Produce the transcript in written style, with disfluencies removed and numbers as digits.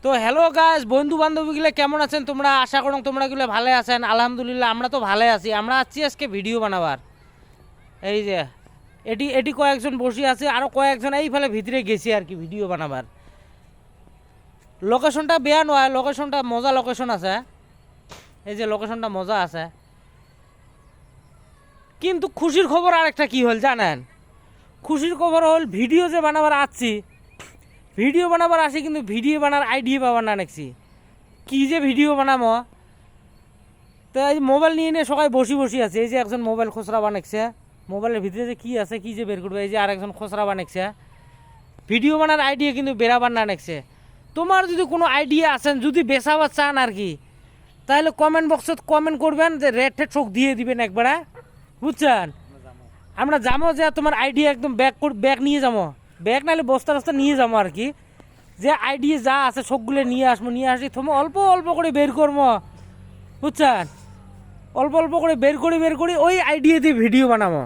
তো hello guys, বন্ধু বান্ধবীগুলো কেমন আছেন তোমরা? আশা করুন তোমরা গুলো ভালো আছেন। আলহামদুলিল্লাহ আমরা তো ভালো আছি। আমরা আছি আজকে ভিডিও বানাবার। এই যে এটি এটি কয়েকজন বসে আছে, আরও কয়েকজন এই ফেলে ভিতরে গেছি আর কি ভিডিও বানাবার। লোকেশনটা বেয়া নয়, লোকেশনটা মজা লোকেশন আছে। এই যে লোকেশনটা মজা আছে, কিন্তু খুশির খবর আরেকটা কি হল জানেন? খুশির খবর হল ভিডিও যে বানাবার আসছি, ভিডিও বানাবার আসি কিন্তু ভিডিও বানার আইডিয়া পাবার না দেখছি। কী যে ভিডিও বানাবো, তো এই মোবাইল নিয়ে সবাই বসি আছে। এই যে একজন মোবাইল খসড়া বানাচ্ছে, মোবাইলের ভিতরে যে কী আছে কী যে বের করবে। এই যে আরেকজন খসড়া বানাচ্ছে, ভিডিও বানার আইডিয়া কিন্তু বেরাবার না নেছে। তোমার যদি কোনো আইডিয়া আছেন, যদি বেচাবার চান আর কি, তাহলে কমেন্ট বক্সত কমেন্ট করবেন, যে রেড টেড চোখ দিয়ে দিবেন একবারে, বুঝছেন? আমরা যাবো, যে তোমার আইডিয়া একদম ব্যাগ নিয়ে যাবো, ব্যাগ নাহলে বস্তা টস্তা নিয়ে যাবো আর কি। যে আইডিয়া যা আছে সবগুলো নিয়ে আসবো, নিয়ে আসি তুমি অল্প অল্প করে বের করবো, বুঝছেন? অল্প অল্প করে বের করি ওই আইডিয়া দিয়ে ভিডিও বানাবো।